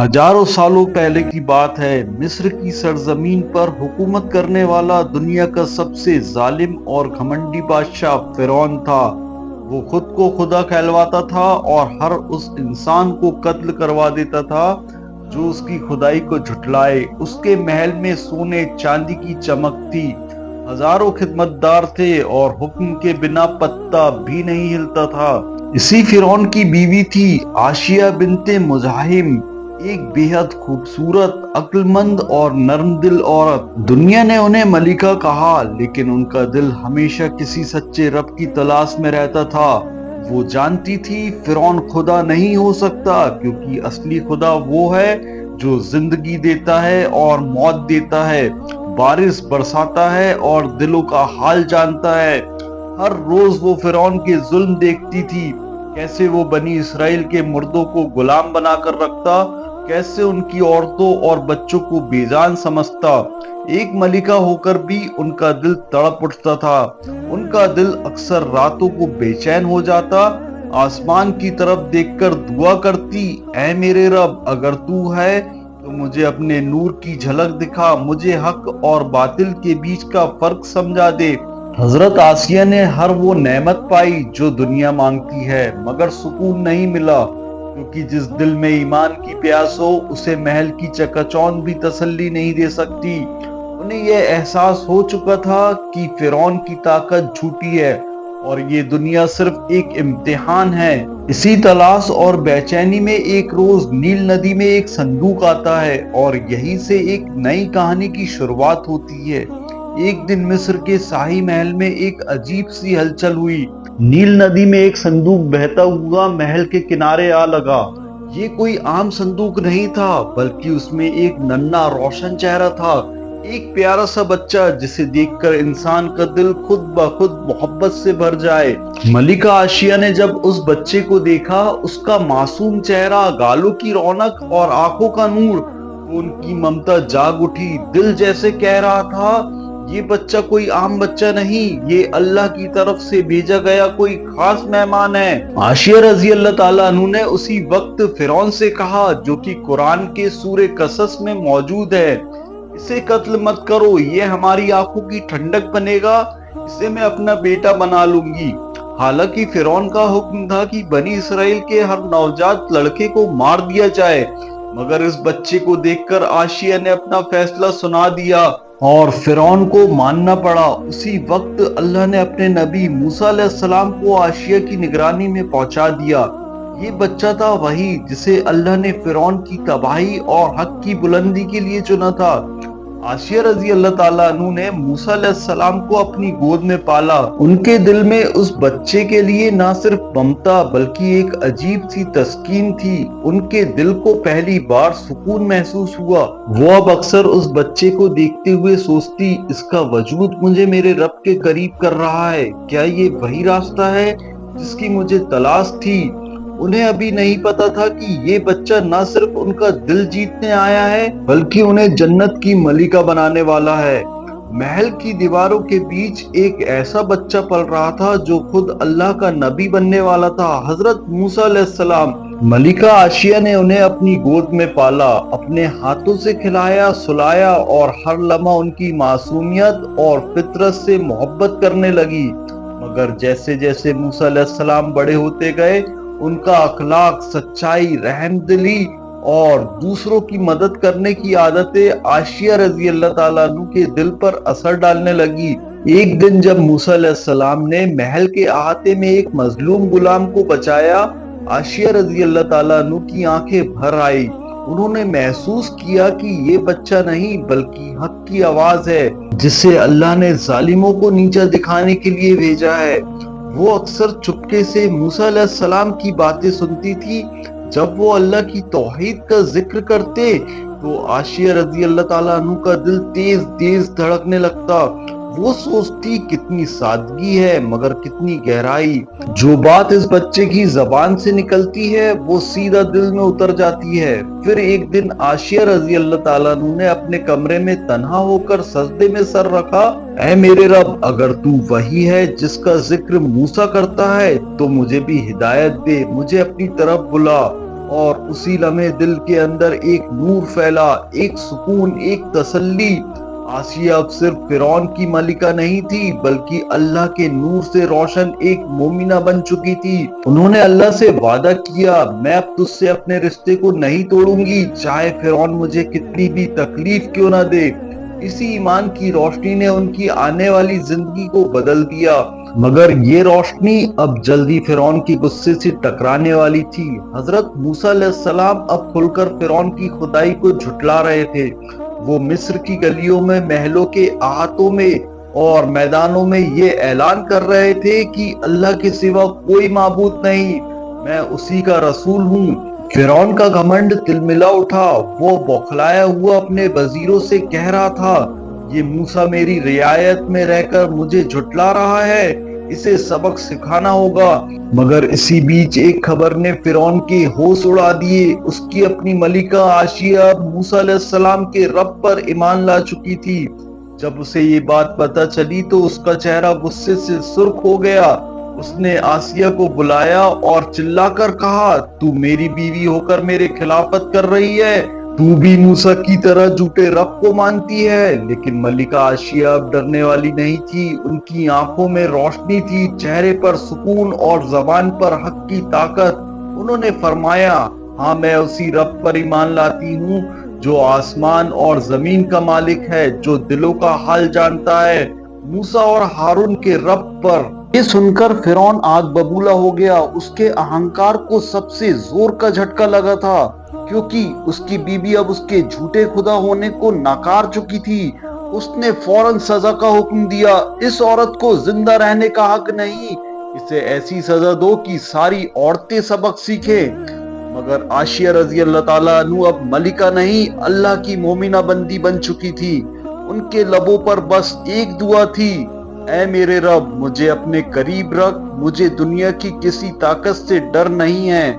ہزاروں سالوں پہلے کی بات ہے۔ مصر کی سرزمین پر حکومت کرنے والا دنیا کا سب سے ظالم اور گھمنڈی بادشاہ فرعون تھا۔ وہ خود کو خدا کہلواتا تھا اور ہر اس انسان کو قتل کروا دیتا تھا جو اس کی خدائی کو جھٹلائے۔ اس کے محل میں سونے چاندی کی چمک تھی، ہزاروں خدمتدار تھے اور حکم کے بنا پتا بھی نہیں ہلتا تھا۔ اسی فرعون کی بیوی تھی آشیہ بنت مزاحم، ایک بے حد خوبصورت، عقل مند اور نرم دل عورت۔ دنیا نے انہیں ملکہ کہا، لیکن ان کا دل ہمیشہ کسی سچے رب کی تلاش میں رہتا تھا۔ وہ جانتی تھی فرعون خدا نہیں ہو سکتا، کیونکہ اصلی خدا وہ ہے جو زندگی دیتا ہے اور موت دیتا ہے، بارش برساتا ہے اور دلوں کا حال جانتا ہے۔ ہر روز وہ فرعون کے ظلم دیکھتی تھی، کیسے وہ بنی اسرائیل کے مردوں کو غلام بنا کر رکھتا، کیسے ان کی عورتوں اور بچوں کو بے جان سمجھتا۔ ایک ملکہ ہو کر بھی ان کا دل تڑپ اٹھتا تھا۔ ان کا دل اکثر راتوں کو بے چین ہو جاتا، آسمان کی طرف دیکھ کر دعا کرتی، اے میرے رب، اگر تو ہے تو مجھے اپنے نور کی جھلک دکھا، مجھے حق اور باطل کے بیچ کا فرق سمجھا دے۔ حضرت آسیہ نے ہر وہ نعمت پائی جو دنیا مانگتی ہے، مگر سکون نہیں ملا، کیونکہ جس دل میں ایمان کی پیاس ہو اسے محل کی چکا چوند بھی تسلی نہیں دے سکتی۔ انہیں یہ احساس ہو چکا تھا کہ فرعون کی طاقت جھوٹی ہے اور یہ دنیا صرف ایک امتحان ہے۔ اسی تلاش اور بے چینی میں ایک روز نیل ندی میں ایک صندوق آتا ہے اور یہیں سے ایک نئی کہانی کی شروعات ہوتی ہے۔ ایک دن مصر کے شاہی محل میں ایک عجیب سی ہلچل ہوئی۔ نیل ندی میں ایک صندوق بہتا ہوا محل کے کنارے آ لگا۔ یہ کوئی عام صندوق نہیں تھا، بلکہ اس میں ایک ننھا روشن چہرہ تھا، ایک پیارا سا بچہ جسے دیکھ کر انسان کا دل خود بخود محبت سے بھر جائے۔ ملکہ آشیہ نے جب اس بچے کو دیکھا، اس کا معصوم چہرہ، گالوں کی رونق اور آنکھوں کا نور، تو ان کی ممتا جاگ اٹھی۔ دل جیسے کہہ رہا تھا، یہ بچہ کوئی عام بچہ نہیں، یہ اللہ کی طرف سے بھیجا گیا کوئی خاص مہمان ہے۔ آشیہ رضی اللہ تعالیٰ عنہ نے اسی وقت فرعون سے کہا، جو کہ قرآن کے سورہ قصص میں موجود ہے، اسے قتل مت کرو، یہ ہماری آنکھوں کی ٹھنڈک بنے گا، اسے میں اپنا بیٹا بنا لوں گی۔ حالانکہ فرعون کا حکم تھا کہ بنی اسرائیل کے ہر نوجوان لڑکے کو مار دیا جائے، مگر اس بچے کو دیکھ کر آشیہ نے اپنا فیصلہ سنا دیا اور فرعون کو ماننا پڑا۔ اسی وقت اللہ نے اپنے نبی موسیٰ علیہ السلام کو آشیہ کی نگرانی میں پہنچا دیا۔ یہ بچہ تھا وہی جسے اللہ نے فرعون کی تباہی اور حق کی بلندی کے لیے چنا تھا۔ آشیہ رضی اللہ تعالیٰ عنہ نے موسیٰ علیہ السلام کو اپنی گود میں پالا۔ ان کے دل میں اس بچے کے لیے نہ صرف ممتا بلکہ ایک عجیب سی تسکین تھی۔ ان کے دل کو پہلی بار سکون محسوس ہوا۔ وہ اب اکثر اس بچے کو دیکھتے ہوئے سوچتی، اس کا وجود مجھے میرے رب کے قریب کر رہا ہے، کیا یہ وہی راستہ ہے جس کی مجھے تلاش تھی؟ انہیں ابھی نہیں پتا تھا کہ یہ بچہ نہ صرف ان کا دل جیتنے آیا ہے بلکہ انہیں جنت کی ملکہ بنانے والا ہے۔ محل کی دیواروں کے بیچ ایک ایسا بچہ پل رہا تھا جو خود اللہ کا نبی بننے والا تھا، حضرت موسیٰ علیہ السلام۔ ملکہ آشیہ نے انہیں اپنی گود میں پالا، اپنے ہاتھوں سے کھلایا سلایا اور ہر لمحہ ان کی معصومیت اور فطرت سے محبت کرنے لگی۔ مگر جیسے جیسے موسیٰ علیہ السلام بڑے ہوتے گئے، ان کا اخلاق، سچائی، رحم دلی اور دوسروں کی مدد کرنے کی عادتیں آشیہ رضی اللہ تعالیٰ عنہ کے دل پر اثر ڈالنے لگی۔ ایک دن جب موسیٰ علیہ السلام نے محل کے احاطے میں ایک مظلوم غلام کو بچایا، آشیہ رضی اللہ تعالیٰ عنہ کی آنکھیں بھر آئی۔ انہوں نے محسوس کیا کہ یہ بچہ نہیں بلکہ حق کی آواز ہے، جسے اللہ نے ظالموں کو نیچا دکھانے کے لیے بھیجا ہے۔ وہ اکثر چپکے سے موسیٰ علیہ السلام کی باتیں سنتی تھی۔ جب وہ اللہ کی توحید کا ذکر کرتے تو آشیہ رضی اللہ تعالیٰ عنہ کا دل تیز تیز دھڑکنے لگتا۔ وہ سوچتی، کتنی سادگی ہے مگر کتنی گہرائی۔ جو بات اس بچے کی زبان سے نکلتی ہے وہ سیدھا دل میں اتر جاتی ہے۔ پھر ایک دن آشیہ رضی اللہ تعالیٰ عنہ نے اپنے کمرے میں تنہا ہو کر سجدے میں سر رکھا، اے میرے رب، اگر تو وہی ہے جس کا ذکر موسیٰ کرتا ہے تو مجھے بھی ہدایت دے، مجھے اپنی طرف بلا۔ اور اسی لمحے دل کے اندر ایک نور پھیلا، ایک سکون، ایک تسلی۔ آسیہ اب صرف فرعون کی ملکہ نہیں تھی بلکہ اللہ کے نور سے روشن ایک مومنہ بن چکی تھی۔ انہوں نے اللہ سے وعدہ کیا، میں اب تجھ سے اپنے رشتے کو نہیں توڑوں گی، چاہے فرعون مجھے کتنی بھی تکلیف کیوں نہ دے۔ اسی ایمان کی روشنی نے ان کی آنے والی زندگی کو بدل دیا، مگر یہ روشنی اب جلدی فرعون کی غصے سے ٹکرانے والی تھی۔ حضرت موسیٰ علیہ السلام اب کھل کر فرعون کی خدائی کو جھٹلا رہے تھے۔ وہ مصر کی گلیوں میں، محلوں کے احاطوں میں اور میدانوں میں یہ اعلان کر رہے تھے کہ اللہ کے سوا کوئی معبود نہیں، میں اسی کا رسول ہوں۔ فرعون کا گھمنڈ تلملا اٹھا، وہ بوکھلایا ہوا اپنے وزیروں سے کہہ رہا تھا، یہ موسیٰ میری رعایت میں رہ کر مجھے جھٹلا رہا ہے، اسے سبق سکھانا ہوگا۔ مگر اسی بیچ ایک خبر نے فرعون کے ہوش اڑا دیے۔ اس کی اپنی ملکہ آسیہ اب موسیٰ علیہ السلام کے رب پر ایمان لا چکی تھی۔ جب اسے یہ بات پتہ چلی تو اس کا چہرہ غصے سے سرخ ہو گیا۔ اس نے آسیہ کو بلایا اور چلا کر کہا، تو میری بیوی ہو کر میرے خلافت کر رہی ہے، تو بھی موسیٰ کی طرح جھوٹے رب کو مانتی ہے۔ لیکن ملکہ آسیہ اب ڈرنے والی نہیں تھی، ان کی آنکھوں میں روشنی تھی، چہرے پر سکون اور زبان پر حق کی طاقت۔ انہوں نے فرمایا، ہاں میں اسی رب پر ایمان لاتی ہوں جو آسمان اور زمین کا مالک ہے، جو دلوں کا حال جانتا ہے، موسیٰ اور ہارون کے رب پر۔ یہ سن کر فرعون آگ ببولا ہو گیا۔ اس کے اہنکار کو سب سے زور کا جھٹکا لگا تھا، کیونکہ اس کی بیوی اب اس کے جھوٹے خدا ہونے کو نکار چکی تھی۔ اس نے فوراً سزا کا حکم دیا، اس عورت کو زندہ رہنے کا حق نہیں، اسے ایسی سزا دو کہ ساری عورتیں سبق سیکھیں۔ مگر آسیہ رضی اللہ تعالیٰ عنہ اب ملکہ نہیں، اللہ کی مومنہ بندی بن چکی تھی۔ ان کے لبوں پر بس ایک دعا تھی، اے میرے رب مجھے اپنے قریب رکھ، مجھے دنیا کی کسی طاقت سے ڈر نہیں ہے۔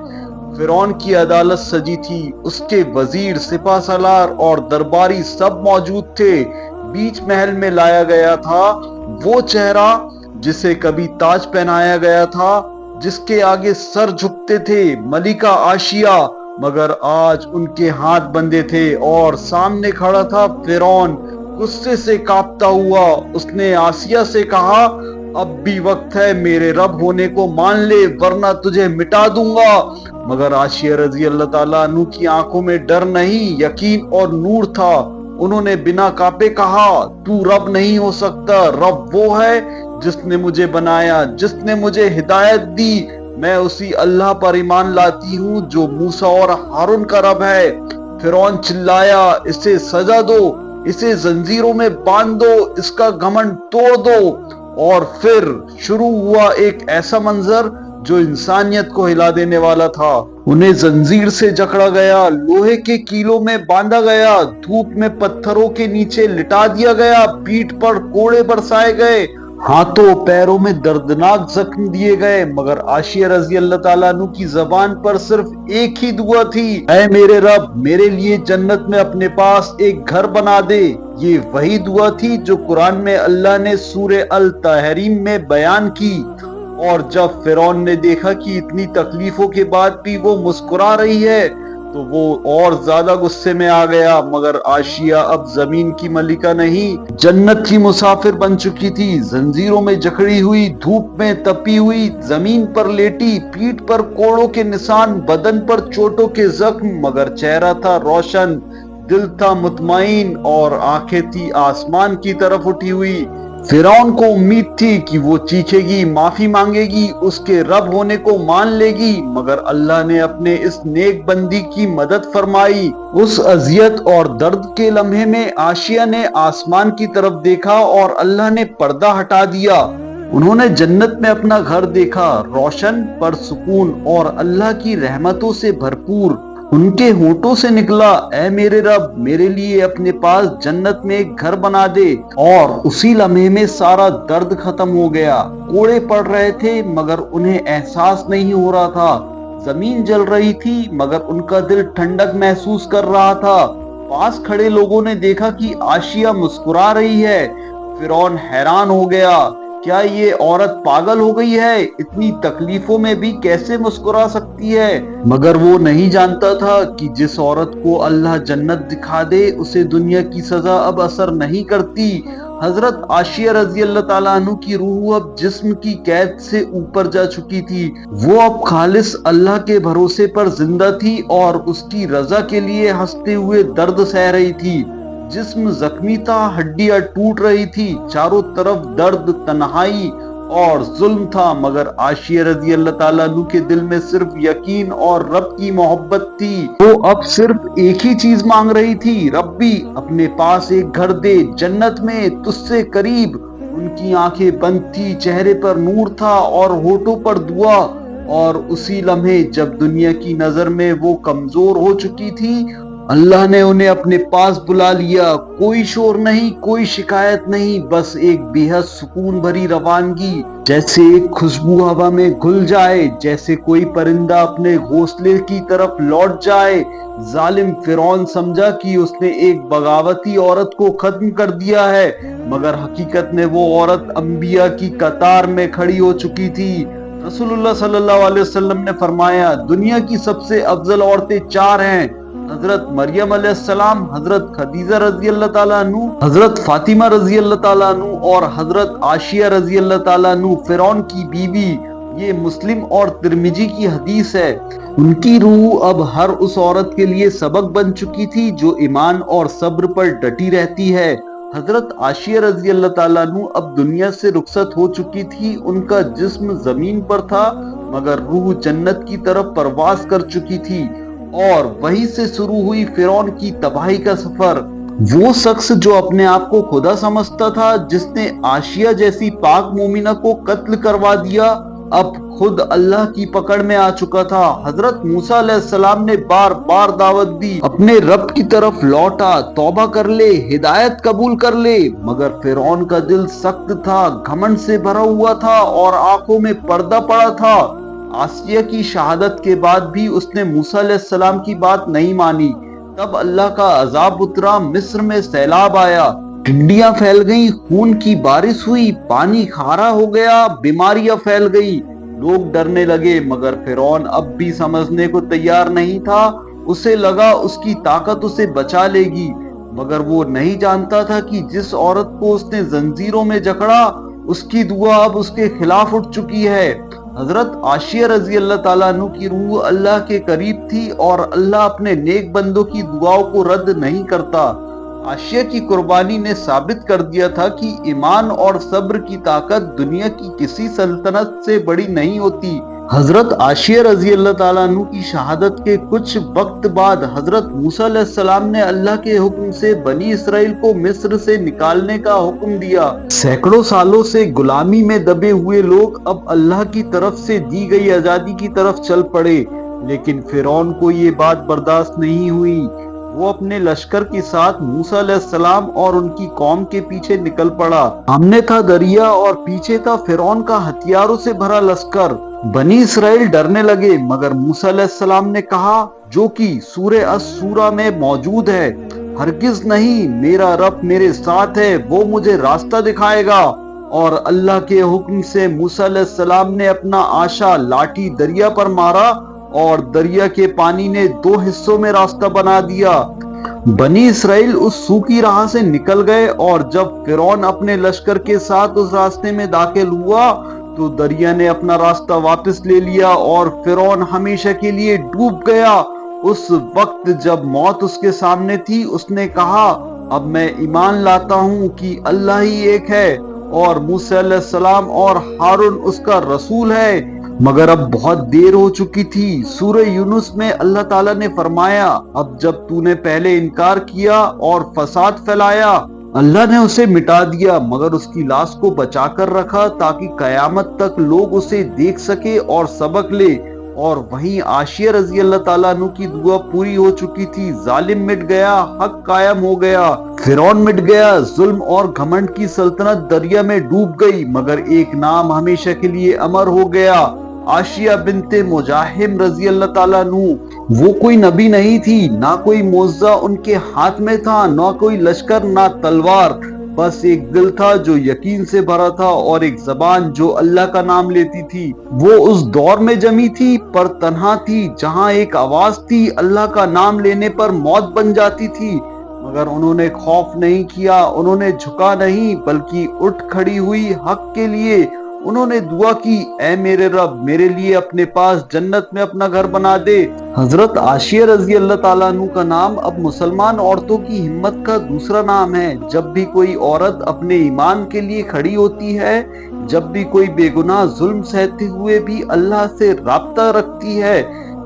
فرعون کی عدالت سجی تھی، اس کے وزیر، سپہ سالار اور درباری سب موجود تھے۔ بیچ محل میں لایا گیا تھا وہ چہرہ جسے کبھی تاج پہنایا گیا تھا، جس کے آگے سر جھکتے تھے، ملکہ آسیہ، مگر آج ان کے ہاتھ بندھے تھے اور سامنے کھڑا تھا فرعون، غصے سے کانپتا ہوا۔ اس نے آسیہ سے کہا، اب بھی وقت ہے، میرے رب ہونے کو مان لے ورنہ تجھے مٹا دوں گا۔ مگر آسیہ رضی اللہ تعالیٰ عنہ کی آنکھوں میں ڈر نہیں، یقین اور نور تھا۔ انہوں نے بنا کانپے کہا، تو رب نہیں ہو سکتا، رب وہ ہے جس نے مجھے بنایا، جس نے مجھے ہدایت دی، میں اسی اللہ پر ایمان لاتی ہوں جو موسیٰ اور ہارون کا رب ہے۔ فرعون چلایا، اسے سزا دو، اسے زنجیروں میں باندھ دو، اس کا گھمنڈ توڑ دو۔ اور پھر شروع ہوا ایک ایسا منظر جو انسانیت کو ہلا دینے والا تھا۔ انہیں زنجیر سے جکڑا گیا، لوہے کے کیلوں میں باندھا گیا، دھوپ میں پتھروں کے نیچے لٹا دیا گیا، پیٹھ پر کوڑے برسائے گئے، ہاتھوں پیروں میں دردناک زخم دیے گئے۔ مگر آسیہ رضی اللہ تعالیٰ عنہ کی زبان پر صرف ایک ہی دعا تھی، اے میرے رب میرے لیے جنت میں اپنے پاس ایک گھر بنا دے۔ یہ وہی دعا تھی جو قرآن میں اللہ نے سورہ التحریم میں بیان کی۔ اور جب فرعون نے دیکھا کہ اتنی تکلیفوں کے بعد بھی وہ مسکرا رہی ہے تو وہ اور زیادہ غصے میں آ گیا۔ مگر آسیہ اب زمین کی ملکہ نہیں، جنت کی مسافر بن چکی تھی، زنجیروں میں جکڑی ہوئی، دھوپ میں تپی ہوئی، زمین پر لیٹی، پیٹھ پر کوڑوں کے نشان، بدن پر چوٹوں کے زخم، مگر چہرہ تھا روشن، دل تھا مطمئن اور آنکھیں تھی آسمان کی طرف اٹھی ہوئی۔ فرعون کو امید تھی کہ وہ چیخے گی، معافی مانگے گی، اس کے رب ہونے کو مان لے گی، مگر اللہ نے اپنے اس نیک بندی کی مدد فرمائی۔ اس اذیت اور درد کے لمحے میں آسیہ نے آسمان کی طرف دیکھا اور اللہ نے پردہ ہٹا دیا۔ انہوں نے جنت میں اپنا گھر دیکھا، روشن، پرسکون اور اللہ کی رحمتوں سے بھرپور۔ ان کے ہونٹوں سے نکلا، اے میرے رب میرے لیے اپنے پاس جنت میں ایک گھر بنا دے۔ اور اسی لمحے میں سارا درد ختم ہو گیا۔ کوڑے پڑ رہے تھے مگر انہیں احساس نہیں ہو رہا تھا، زمین جل رہی تھی مگر ان کا دل ٹھنڈک محسوس کر رہا تھا۔ پاس کھڑے لوگوں نے دیکھا کہ آسیہ مسکرا رہی ہے۔ فرعون حیران ہو گیا کیا یہ عورت پاگل ہو گئی ہے؟ اتنی تکلیفوں میں بھی کیسے مسکرا سکتی ہے؟ مگر وہ نہیں جانتا تھا کہ جس عورت کو اللہ جنت دکھا دے اسے دنیا کی سزا اب اثر نہیں کرتی۔ حضرت عائشہ رضی اللہ تعالیٰ عنہ کی روح اب جسم کی قید سے اوپر جا چکی تھی۔ وہ اب خالص اللہ کے بھروسے پر زندہ تھی اور اس کی رضا کے لیے ہنستے ہوئے درد سہ رہی تھی۔ جسم زخمی تھا، ہڈیاں ٹوٹ رہی تھی، چاروں طرف درد، تنہائی اور ظلم تھا، مگر عائشہ رضی اللہ تعالیٰ عنہ کے دل میں صرف یقین اور رب کی محبت تھی۔ وہ اب صرف ایک ہی چیز مانگ رہی تھی، ربی اپنے پاس ایک گھر دے جنت میں تجھ سے قریب۔ ان کی آنکھیں بند تھی، چہرے پر نور تھا اور ہونٹوں پر دعا، اور اسی لمحے جب دنیا کی نظر میں وہ کمزور ہو چکی تھی، اللہ نے انہیں اپنے پاس بلا لیا۔ کوئی شور نہیں، کوئی شکایت نہیں، بس ایک بے حد سکون بھری روانگی، جیسے ایک خوشبو ہوا میں گھل جائے، جیسے کوئی پرندہ اپنے گھونسلے کی طرف لوٹ جائے۔ ظالم فرعون سمجھا کہ اس نے ایک بغاوتی عورت کو ختم کر دیا ہے، مگر حقیقت میں وہ عورت انبیاء کی قطار میں کھڑی ہو چکی تھی۔ رسول اللہ صلی اللہ علیہ وسلم نے فرمایا، دنیا کی سب سے افضل عورتیں چار ہیں: حضرت مریم علیہ السلام، حضرت خدیجہ رضی اللہ تعالیٰ عنہ، حضرت فاطمہ رضی اللہ تعالیٰ عنہ اور حضرت عائشہ رضی اللہ تعالیٰ عنہ فرعون کی بیوی۔ یہ مسلم اور ترمذی کی حدیث ہے۔ ان کی روح اب ہر اس عورت کے لیے سبق بن چکی تھی جو ایمان اور صبر پر ڈٹی رہتی ہے۔ حضرت عائشہ رضی اللہ تعالیٰ عنہ اب دنیا سے رخصت ہو چکی تھی۔ ان کا جسم زمین پر تھا مگر روح جنت کی طرف پرواز کر چکی تھی، اور وہیں سے شروع ہوئی فرعون کی تباہی کا سفر۔ وہ شخص جو اپنے آپ کو خدا سمجھتا تھا، جس نے عائشہ جیسی پاک مومنہ کو قتل کروا دیا، اب خود اللہ کی پکڑ میں آ چکا تھا۔ حضرت موسیٰ علیہ السلام نے بار بار دعوت دی، اپنے رب کی طرف لوٹا، توبہ کر لے، ہدایت قبول کر لے، مگر فرعون کا دل سخت تھا، گھمنڈ سے بھرا ہوا تھا اور آنکھوں میں پردہ پڑا تھا۔ عائشہ کی شہادت کے بعد بھی اس نے موسیٰ علیہ السلام کی بات نہیں مانی۔ تب اللہ کا عذاب اترا، مصر میں سیلاب آیا، ٹڈیاں پھیل گئیں، خون کی بارش ہوئی، پانی کھارا ہو گیا، بیماریاں پھیل گئی، لوگ ڈرنے لگے، مگر فرعون اب بھی سمجھنے کو تیار نہیں تھا۔ اسے لگا اس کی طاقت اسے بچا لے گی، مگر وہ نہیں جانتا تھا کہ جس عورت کو اس نے زنجیروں میں جکڑا، اس کی دعا اب اس کے خلاف اٹھ چکی ہے۔ حضرت عائشہ رضی اللہ تعالیٰ عنہ کی روح اللہ کے قریب تھی، اور اللہ اپنے نیک بندوں کی دعاؤں کو رد نہیں کرتا۔ عائشہ کی قربانی نے ثابت کر دیا تھا کہ ایمان اور صبر کی طاقت دنیا کی کسی سلطنت سے بڑی نہیں ہوتی۔ حضرت عائشہ رضی اللہ تعالیٰ عنہ کی شہادت کے کچھ وقت بعد حضرت موسیٰ علیہ السلام نے اللہ کے حکم سے بنی اسرائیل کو مصر سے نکالنے کا حکم دیا۔ سینکڑوں سالوں سے غلامی میں دبے ہوئے لوگ اب اللہ کی طرف سے دی گئی آزادی کی طرف چل پڑے، لیکن فرعون کو یہ بات برداشت نہیں ہوئی۔ وہ اپنے لشکر کے ساتھ موسیٰ علیہ السلام اور ان کی قوم کے پیچھے نکل پڑا۔ سامنے تھا دریا اور پیچھے تھا فرعون کا ہتھیاروں سے بھرا لشکر۔ بنی اسرائیل ڈرنے لگے، مگر موسیٰ علیہ السلام نے کہا، جو کہ سورہ السورہ میں موجود ہے، ہرگز نہیں، میرا رب میرے ساتھ ہے، وہ مجھے راستہ دکھائے گا۔ اور اللہ کے حکم سے موسیٰ علیہ السلام نے اپنا آشا لاٹھی دریا پر مارا، اور دریا کے پانی نے دو حصوں میں راستہ بنا دیا۔ بنی اسرائیل اس سوکھی راہ سے نکل گئے، اور جب فرعون اپنے لشکر کے ساتھ اس راستے میں داخل ہوا تو دریا نے اپنا راستہ واپس لے لیا اور فرعون ہمیشہ کے لیے ڈوب گیا۔ اس وقت جب موت اس کے سامنے تھی، اس نے کہا، اب میں ایمان لاتا ہوں کہ اللہ ہی ایک ہے، اور موسیٰ علیہ السلام اور ہارون اس کا رسول ہے، مگر اب بہت دیر ہو چکی تھی۔ سورہ یونس میں اللہ تعالیٰ نے فرمایا، اب جب تو نے پہلے انکار کیا اور فساد پھیلایا، اللہ نے اسے مٹا دیا، مگر اس کی لاش کو بچا کر رکھا تاکہ قیامت تک لوگ اسے دیکھ سکے اور سبق لے۔ اور وہیں عائشہ رضی اللہ تعالیٰ عنہ کی دعا پوری ہو چکی تھی۔ ظالم مٹ گیا، حق قائم ہو گیا، فرعون مٹ گیا، ظلم اور گھمنڈ کی سلطنت دریا میں ڈوب گئی، مگر ایک نام ہمیشہ کے لیے امر ہو گیا، عائشہ بنت مزاحم رضی اللہ تعالیٰ عنہ۔ وہ کوئی نبی نہیں تھی، نہ کوئی معجزہ ان کے ہاتھ میں تھا، نہ کوئی لشکر، نہ تلوار، بس ایک دل تھا جو یقین سے بھرا تھا اور ایک زبان جو اللہ کا نام لیتی تھی۔ وہ اس دور میں جمی تھی پر تنہا تھی جہاں ایک آواز تھی اللہ کا نام لینے پر موت بن جاتی تھی، مگر انہوں نے خوف نہیں کیا، انہوں نے جھکا نہیں بلکہ اٹھ کھڑی ہوئی حق کے لیے۔ انہوں نے دعا کی، اے میرے رب، میرے لیے اپنے پاس جنت میں اپنا گھر بنا دے۔ حضرت عائشہ رضی اللہ تعالیٰ عنہ کا نام اب مسلمان عورتوں کی ہمت کا دوسرا نام ہے۔ جب بھی کوئی عورت اپنے ایمان کے لیے کھڑی ہوتی ہے، جب بھی کوئی بے گناہ ظلم سہتے ہوئے بھی اللہ سے رابطہ رکھتی ہے،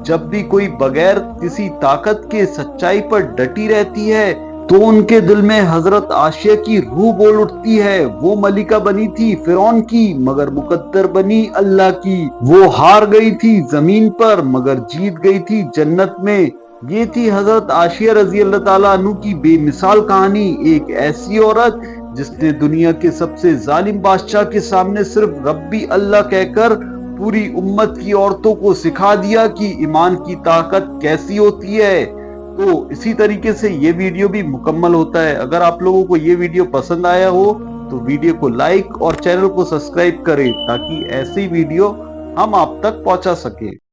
جب بھی کوئی بغیر کسی طاقت کے سچائی پر ڈٹی رہتی ہے، تو ان کے دل میں حضرت عائشہ کی روح بول اٹھتی ہے۔ وہ ملکہ بنی تھی فرعون کی مگر مقدر بنی اللہ کی۔ وہ ہار گئی تھی زمین پر مگر جیت گئی تھی جنت میں۔ یہ تھی حضرت عائشہ رضی اللہ تعالیٰ عنہ کی بے مثال کہانی، ایک ایسی عورت جس نے دنیا کے سب سے ظالم بادشاہ کے سامنے صرف ربی اللہ کہہ کر پوری امت کی عورتوں کو سکھا دیا کہ ایمان کی طاقت کیسی ہوتی ہے۔ تو اسی طریقے سے یہ ویڈیو بھی مکمل ہوتا ہے۔ اگر آپ لوگوں کو یہ ویڈیو پسند آیا ہو تو ویڈیو کو لائک اور چینل کو سبسکرائب کریں تاکہ ایسی ویڈیو ہم آپ تک پہنچا سکیں۔